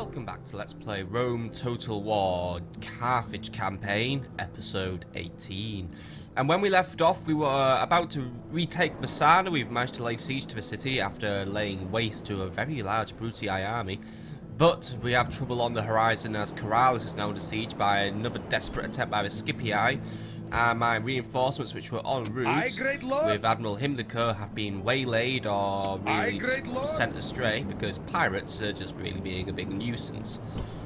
welcome back to Let's Play Rome Total War Carthage Campaign, Episode 18. And when we left off, we were about to retake Messana. We've managed to lay siege to the city after laying waste to a very large Brutii army. But we have trouble on the horizon as Corrales is now under siege by another desperate attempt by the Scipii. And my reinforcements, which were en route with Admiral Himlico, have been waylaid or really just sent astray because pirates are just really being a big nuisance.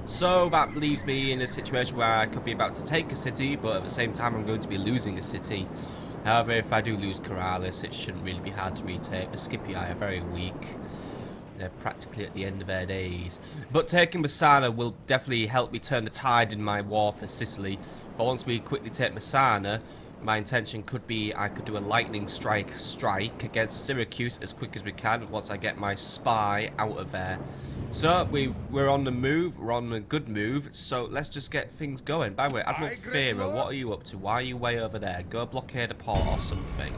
So that leaves me in a situation where I could be about to take a city, but at the same time I'm going to be losing a city. However, if I do lose Corrales, it shouldn't really be hard to retake. The Scipii are very weak. They're practically at the end of their days. But taking Messana will definitely help me turn the tide in my war for Sicily. For once we quickly take Messana, my intention could be I could do a lightning strike against Syracuse as quick as we can once I get my spy out of there. So we're on the move, we're on a good move, so let's just get things going. By the way, Admiral Fera, what are you up to? Why are you way over there? Go blockade a port or something.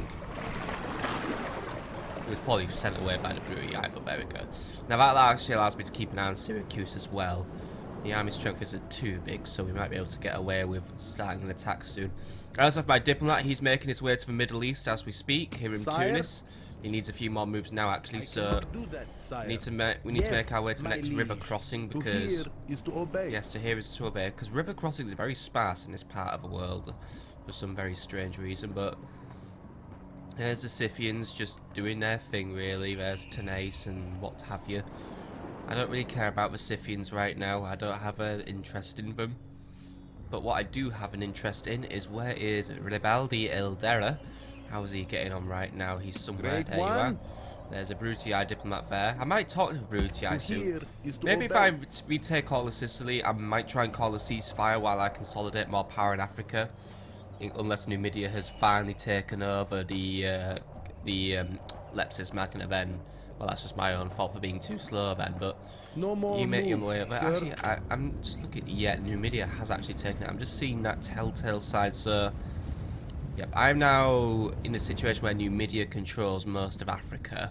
It was probably sent away by the Brutii, but there we go. Now that actually allows me to keep an eye on Syracuse as well. The army strength isn't too big, so we might be able to get away with starting an attack soon. I also have my diplomat. He's making his way to the Middle East as we speak, here in Tunis. He needs a few more moves now, actually, so we need to make our way to the next river crossing because... Yes, to hear is to obey, because river crossings are very sparse in this part of the world for some very strange reason, but... There's the Scythians just doing their thing, really. There's Tenace and what have you. I don't really care about the Scythians right now. I don't have an interest in them. But what I do have an interest in is where is Rebaldi Eldera? How is he getting on right now? He's somewhere. There you are. There's a Brutii diplomat there. I might talk to Brutii soon. Maybe if I retake all of Sicily, I might try and call a ceasefire while I consolidate more power in Africa. Unless Numidia has finally taken over the Leptis Magna, then well, that's just my own fault for being too slow then. But no more you make your moves, way over. Actually, I'm just looking. Yeah, Numidia has actually taken it. I'm just seeing that telltale side. So, yep, I'm now in a situation where Numidia controls most of Africa.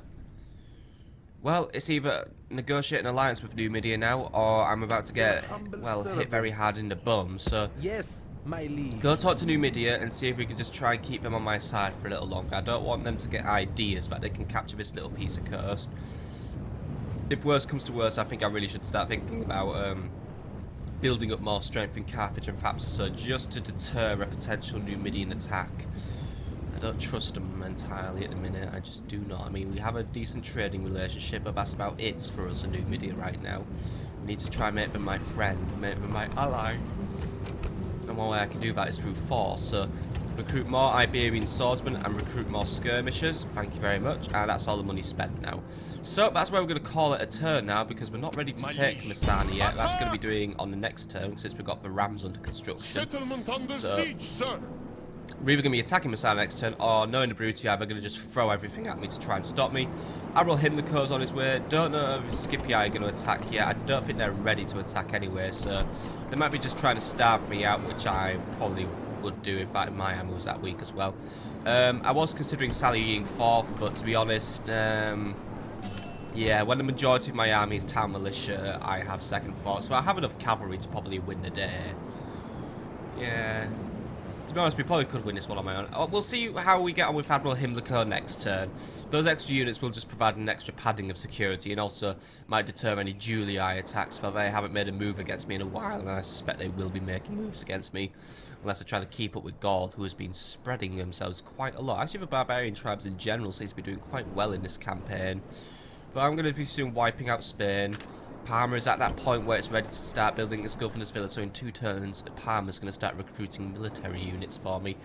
Well, it's either negotiate an alliance with Numidia now, or I'm about to get hit very hard in the bum. So yes. My liege. Go talk to Numidia and see if we can just try and keep them on my side for a little longer. I don't want them to get ideas that they can capture this little piece of coast. If worse comes to worse, I think I really should start thinking about building up more strength in Carthage and Thapsasa just to deter a potential Numidian attack. I don't trust them entirely at the minute. I just do not. I mean, we have a decent trading relationship, but that's about it for us in Numidia right now. We need to try and make them my friend, make them my ally. And one way I can do that is through force, so recruit more Iberian swordsmen and recruit more skirmishers, thank you very much, and that's all the money spent now. So that's where we're going to call it a turn now, because we're not ready to take Messana yet. That's going to be doing on the next turn, since we've got the rams under construction. Settlement under siege, sir. We're either going to be attacking Messana next turn, or knowing the Brutii, they're going to just throw everything at me to try and stop me. Admiral Himlico's on his way. Don't know if the Scipii are going to attack yet. I don't think they're ready to attack anyway, so they might be just trying to starve me out, which I probably would do. In fact, my ammo was that weak as well. I was considering sallying forth, but to be honest, yeah, when the majority of my army is town militia, I have second thoughts. So I have enough cavalry to probably win the day. Yeah. To be honest, we probably could win this one on my own. We'll see how we get on with Admiral Himlico next turn. Those extra units will just provide an extra padding of security and also might deter any Julii attacks, for they haven't made a move against me in a while, and I suspect they will be making moves against me unless they're trying to keep up with Gaul, who has been spreading themselves quite a lot. Actually, the barbarian tribes in general seem to be doing quite well in this campaign. But I'm going to be soon wiping out Spain. Parma is at that point where it's ready to start building its governor's villa, so in 2 turns, Parma's going to start recruiting military units for me.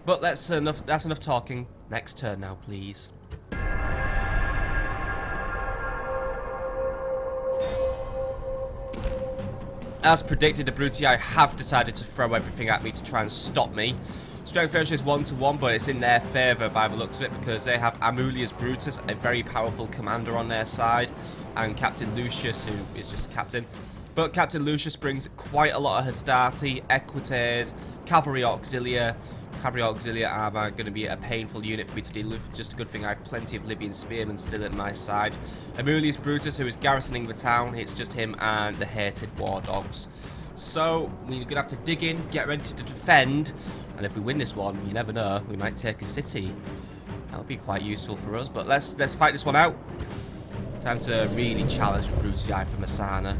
But that's enough talking. Next turn now, please. As predicted, the Brutii have decided to throw everything at me to try and stop me. Strength ratio is 1-to-1, but it's in their favour by the looks of it, because they have Amulius Brutus, a very powerful commander on their side, and Captain Lucius, who is just a captain. But Captain Lucius brings quite a lot of Hastati, Equites, Cavalry Auxilia, Cavalry auxiliary armor going to be a painful unit for me to deal with. Just a good thing I have plenty of Libyan spearmen still at my side. Amulius Brutus, who is garrisoning the town. It's just him and the hated war dogs. So we're going to have to dig in, get ready to defend, and if we win this one, you never know, we might take a city. That'll be quite useful for us. But let's fight this one out. Time to really challenge Brutii for Messana.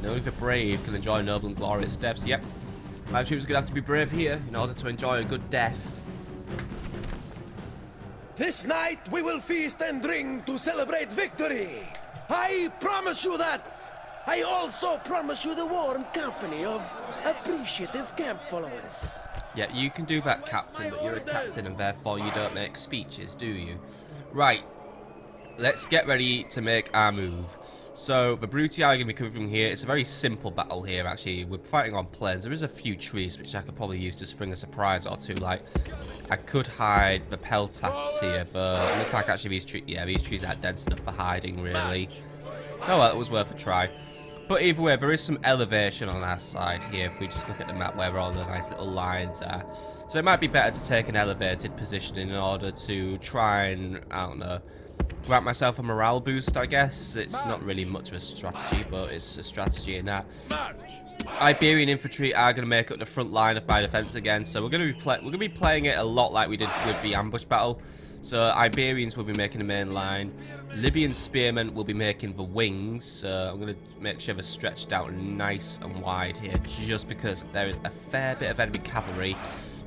Only the brave can enjoy noble and glorious steps. Yep. My troops are going to have to be brave here in order to enjoy a good death. This night we will feast and drink to celebrate victory. I promise you that. I also promise you the warm company of appreciative camp followers. Yeah, you can do that, Captain, but you're a captain and therefore you don't make speeches, do you? Right. Let's get ready to make our move. So, the Brutii are going to be coming from here. It's a very simple battle here, actually. We're fighting on plains. There is a few trees, which I could probably use to spring a surprise or two. Like, I could hide the peltasts here, but it looks like actually these trees... Yeah, these trees are dense enough for hiding, really. Oh, well, it was worth a try. But either way, there is some elevation on our side here, if we just look at the map where all the nice little lines are. So it might be better to take an elevated position in order to try and, I don't know, grant myself a morale boost, I guess. It's not really much of a strategy, but it's a strategy in that. Iberian infantry are going to make up the front line of my defense again, so we're going to be playing it a lot like we did with the ambush battle. So Iberians will be making the main line. Libyan spearmen will be making the wings. So I'm going to make sure they're stretched out nice and wide here, just because there is a fair bit of enemy cavalry.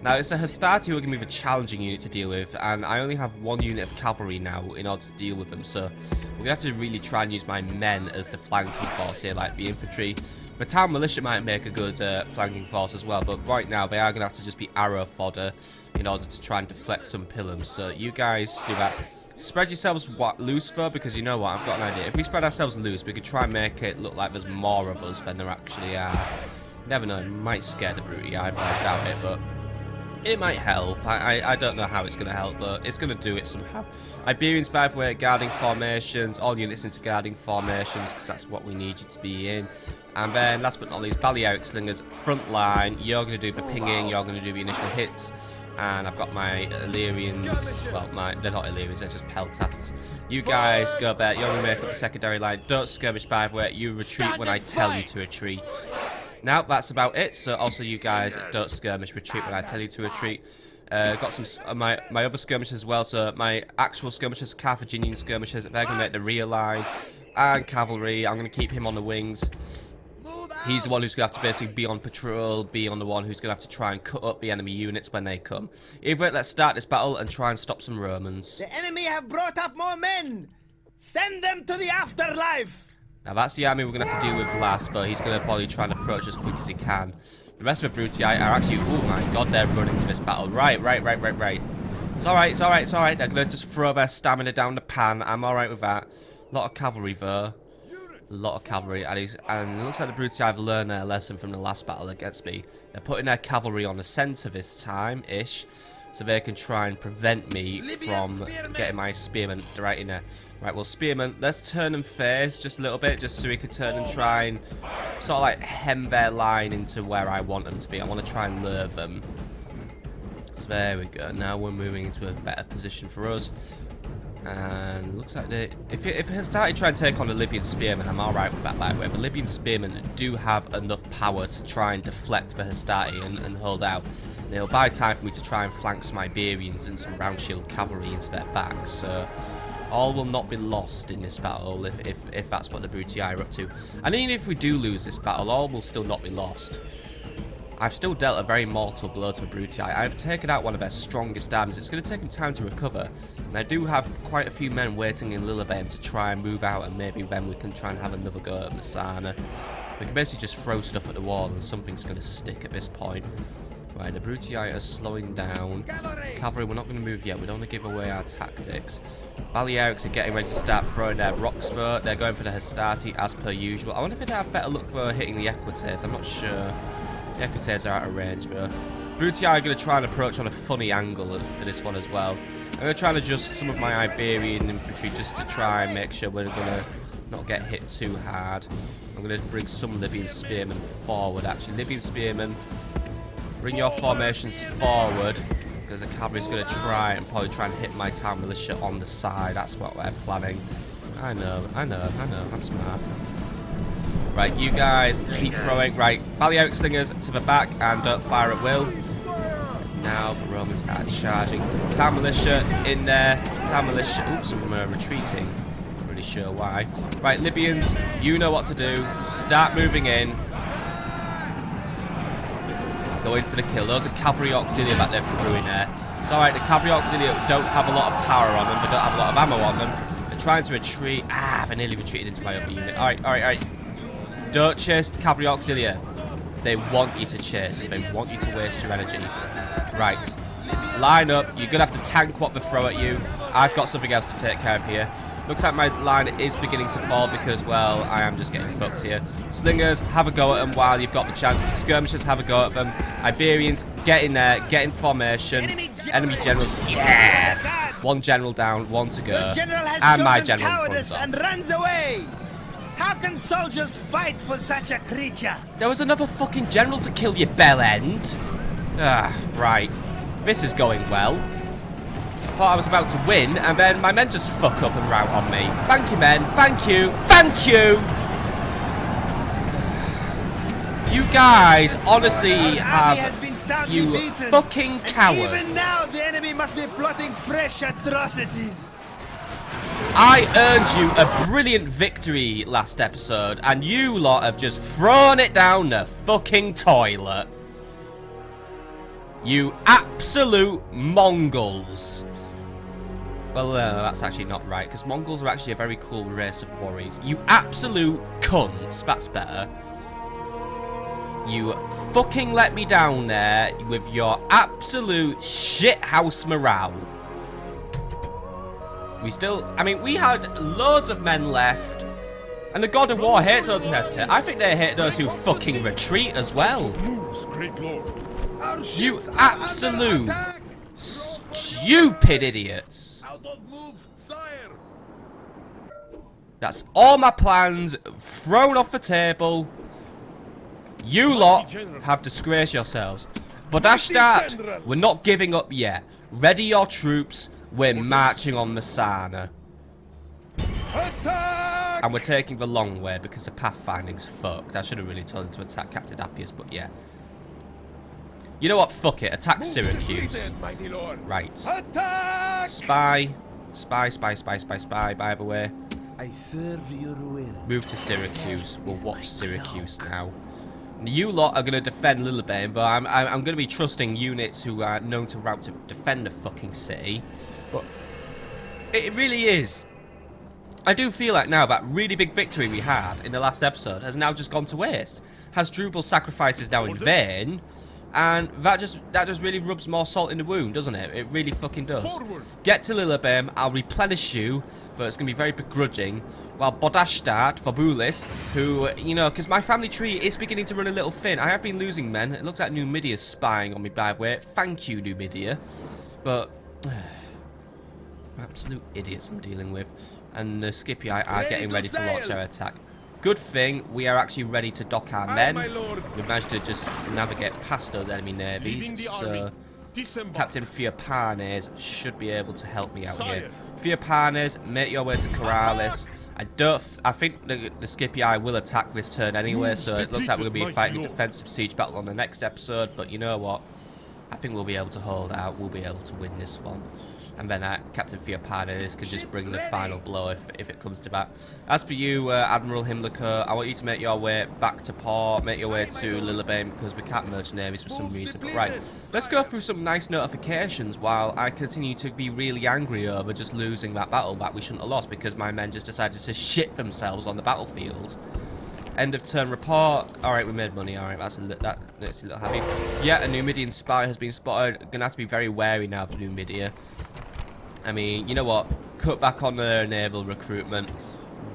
Now, it's the Hastati who are going to be the challenging unit to deal with, and I only have one unit of cavalry now in order to deal with them, so we're going to have to really try and use my men as the flanking force here, like the infantry. The town militia might make a good flanking force as well, but right now they are going to have to just be arrow fodder in order to try and deflect some pillums. So you guys do that. Spread yourselves loose though, because you know what, I've got an idea. If we spread ourselves loose, we could try and make it look like there's more of us than there actually are. Never know, it might scare the Brutii, but I doubt it, but it might help. I don't know how it's going to help, but it's going to do it somehow. Iberians, by the way, guarding formations. All units into guarding formations, because that's what we need you to be in. And then, last but not least, Balearic Slingers, front line. You're going to do the pinging, you're going to do the initial hits. And I've got my Illyrians, well, they're not Illyrians, they're just peltasts. You guys go there, you're going to make up the secondary line. Don't skirmish, by the way, you retreat when I tell you to retreat. Now, that's about it. So also you guys don't skirmish, retreat when I tell you to retreat. Got some my other skirmishers as well. So my actual skirmishers, Carthaginian skirmishers, they're going to make the rear line. And cavalry, I'm going to keep him on the wings. He's the one who's going to have to basically be on patrol, be on the one who's going to have to try and cut up the enemy units when they come. Either way, let's start this battle and try and stop some Romans. The enemy have brought up more men! Send them to the afterlife! Now that's the army we're going to have to deal with last, but he's going to probably try and approach as quick as he can. The rest of the Brutii are actually, oh my god, they're running to this battle. Right. It's alright. They're going to just throw their stamina down the pan. I'm alright with that. A lot of cavalry though. A lot of cavalry, and it looks like the Brutii have learned their lesson from the last battle against me. They're putting their cavalry on the centre this time-ish, so they can try and prevent me from getting my spearmen right in there. Right, well, spearmen, let's turn them face just a little bit, just so we can turn and try and sort of like hem their line into where I want them to be. I want to try and lure them. So there we go. Now we're moving into a better position for us. And looks like if it has started trying to take on the Libyan spearmen, I'm alright with that, by the way. The Libyan spearmen do have enough power to try and deflect the Hastati and hold out. And it'll buy time for me to try and flank some Iberians and some round shield cavalry into their backs. So all will not be lost in this battle if that's what the Brutii are up to. And even if we do lose this battle, all will still not be lost. I've still dealt a very mortal blow to the Brutii. I've taken out one of their strongest armies. It's going to take them time to recover. And I do have quite a few men waiting in Lillibane to try and move out, and maybe then we can try and have another go at Messana. We can basically just throw stuff at the wall and something's going to stick at this point. Right, the Brutii are slowing down. Cavalry, we're not going to move yet. We don't want to give away our tactics. Balearics are getting ready to start throwing their rocks though. They're going for the Hastati as per usual. I wonder if they'd have better luck for hitting the Equites. I'm not sure. The Equites are out of range, but Brutii are going to try and approach on a funny angle for this one as well. I'm going to try and adjust some of my Iberian infantry just to try and make sure we're going to not get hit too hard. I'm going to bring some Libyan spearmen forward, actually. Libyan spearmen, Bring your formations forward, because the cavalry's going to probably try and hit my town militia on the side. That's what we're planning. I know, I'm smart. Right, you guys keep throwing. Right, Balearic slingers to the back and don't fire at will. As now the Romans are charging. Town militia in there. Town militia. Oops, some of them are retreating. Not really sure why. Right, Libyans, you know what to do. Start moving in. Go in for the kill. Those are cavalry auxilia back there through in there. It's alright, the cavalry auxilia don't have a lot of power on them. They don't have a lot of ammo on them. They're trying to retreat. Ah, they nearly retreated into my other unit. Alright. Don't chase cavalry auxilia. They want you to chase it. They want you to waste your energy. Right. Line up. You're going to have to tank what they throw at you. I've got something else to take care of here. Looks like my line is beginning to fall because, well, I am just getting fucked here. Slingers, have a go at them while you've got the chance. Skirmishers, have a go at them. Iberians, get in there, get in formation. Enemy generals, yeah! One general down, one to go. And my general runs off. And runs away. How can soldiers fight for such a creature? There was another fucking general to kill, you bell end. Ah, right. This is going well. Thought I was about to win, and then my men just fuck up and rout on me. Thank you, men. Thank you. Thank you! You guys honestly have... You fucking cowards. Even now, the enemy must be plotting fresh atrocities. I earned you a brilliant victory last episode, and you lot have just thrown it down the fucking toilet. You absolute Mongols. Well, that's actually not right, because Mongols are actually a very cool race of warriors. You absolute cunts. That's better. You fucking let me down there with your absolute shithouse morale. We had loads of men left. And the God of War hates those who hesitate. I think they hate those who fucking retreat as well. You absolute stupid idiots. That's all my plans thrown off the table. You lot have disgraced yourselves. Bodashtat, we're not giving up yet. Ready your troops. We're marching on Messana. And we're taking the long way because the pathfinding's fucked. I should have really told him to attack Captain Appius, but yeah. You know what? Fuck it. Attack Syracuse. Right. Spy. By the way. I serve your will. Move to Syracuse. We'll watch Syracuse now. You lot are going to defend Lillibane, but I'm going to be trusting units who are known to route to defend the fucking city. But it really is. I do feel like now that really big victory we had in the last episode has now just gone to waste. Hasdrubal's sacrifice is now in vain, and that just really rubs more salt in the wound, doesn't it? It really fucking does. Get to Lillibane, I'll replenish you, but it's going to be very begrudging. While Bodashtat, Fabulis, who, you know, because my family tree is beginning to run a little thin. I have been losing men. It looks like Numidia's spying on me, by the way. Thank you, Numidia. But, absolute idiots I'm dealing with. And the Scipii are getting ready to launch our attack. Good thing we are actually ready to dock our men. We managed to just navigate past those enemy navies. So, Captain Fiopanes should be able to help me out here. Fiopanes, make your way to Corrales. I think the Scipii will attack this turn anyway, so it looks like we're going to be fighting a defensive siege battle on the next episode, but you know what? I think we'll be able to hold out, we'll be able to win this one. And then Captain Fiopanes can just bring the final blow if it comes to that. As for you, Admiral Himlico, I want you to make your way back to port, make your way to Lillibane, because we can't merge navies for some reason. But right, let's go through some nice notifications while I continue to be really angry over just losing that battle that we shouldn't have lost, because my men just decided to shit themselves on the battlefield. End of turn report. Alright, we made money. Alright, that makes a little happy. Yeah, a Numidian spy has been spotted. Gonna have to be very wary now of Numidia. I mean, you know what? Cut back on the naval recruitment.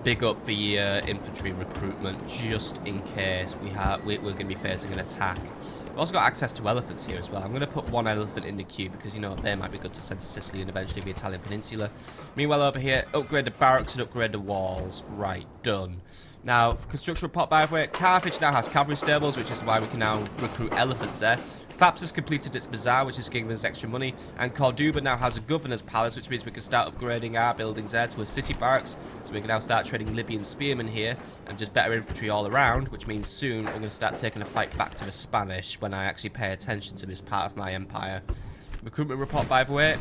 Big up the infantry recruitment, just in case we're going to be facing an attack. We've also got access to elephants here as well. I'm going to put one elephant in the queue because, you know, they might be good to send to Sicily and eventually the Italian peninsula. Meanwhile, over here, upgrade the barracks and upgrade the walls. Right, done. Now, construction report, by the way, Carthage now has cavalry stables, which is why we can now recruit elephants there. Faps has completed its bazaar, which is giving us extra money, and Corduba now has a governor's palace, which means we can start upgrading our buildings there to a city barracks, so we can now start trading Libyan spearmen here, and just better infantry all around, which means soon we're going to start taking a fight back to the Spanish when I actually pay attention to this part of my empire. Recruitment report, by the way.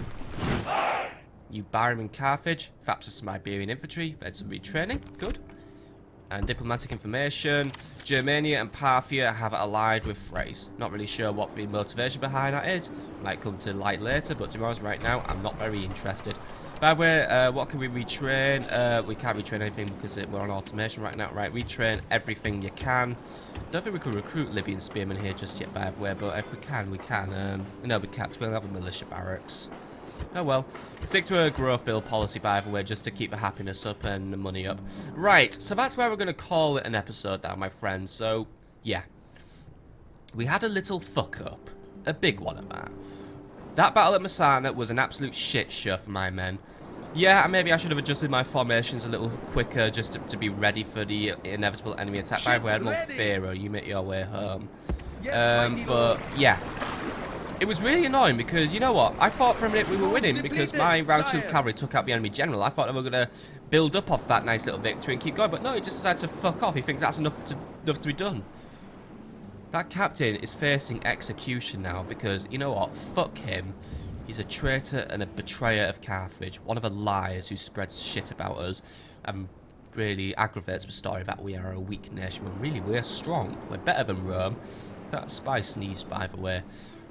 You Byron in Carthage. Faps has some Iberian infantry, ready to retraining. Good. And diplomatic information. Germania and Parthia have allied with Thrace. Not really sure what the motivation behind that is. Might come to light later, but tomorrow's right now, I'm not very interested. By the way, what can we retrain? We can't retrain anything because we're on automation right now. Right, retrain everything you can. Don't think we can recruit Libyan spearmen here just yet, by the way, but if we can, we can. No, we can't. We'll have a militia barracks. Oh well. Stick to a growth build policy, by the way, just to keep the happiness up and the money up. Right, so that's where we're going to call it an episode now, my friends. So, yeah. We had a little fuck up. A big one at that. That battle at Messana was an absolute shit show for my men. Yeah, maybe I should have adjusted my formations a little quicker just to be ready for the inevitable enemy attack. By the way, Admiral Pharaoh, you make your way home. But, yeah. It was really annoying because, you know what, I thought for a minute we were winning because my round shield cavalry took out the enemy general. I thought they were going to build up off that nice little victory and keep going, but no, he just decided to fuck off. He thinks that's enough to be done. That captain is facing execution now because, you know what, fuck him. He's a traitor and a betrayer of Carthage, one of the liars who spreads shit about us and really aggravates the story that we are a weak nation when really we're strong. We're better than Rome. That spy sneezed, by the way.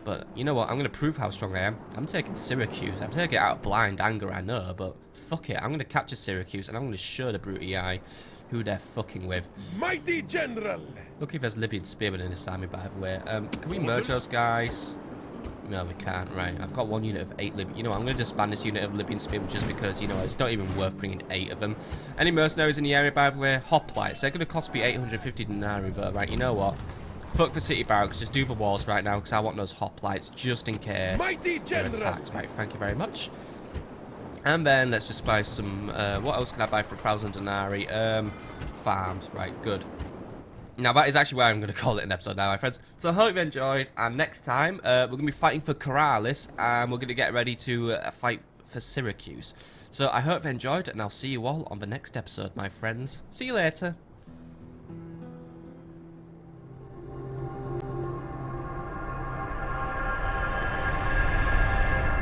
But you know what? I'm going to prove how strong I am. I'm taking Syracuse. I'm taking it out of blind anger, I know, but fuck it. I'm going to capture Syracuse and I'm going to show the brute eye who they're fucking with. Mighty General! Look if there's Libyan spearmen in this army, by the way. Can we merge those guys? No, we can't. Right. I've got one unit of 8 Libyan. You know, I'm going to disband this unit of Libyan spearmen just because, you know, it's not even worth bringing 8 of them. Any mercenaries in the area, by the way? Hoplites. They're going to cost me 850 denarii, but right, you know what? Fuck the city barracks, just do the walls right now because I want those hoplites just in case they're attacked. Right, thank you very much. And then let's just buy some, what else can I buy for 1,000 denarii? Farms, right, good. Now that is actually where I'm going to call it an episode now, my friends. So I hope you enjoyed, and next time we're going to be fighting for Corrales, and we're going to get ready to fight for Syracuse. So I hope you enjoyed, and I'll see you all on the next episode, my friends. See you later.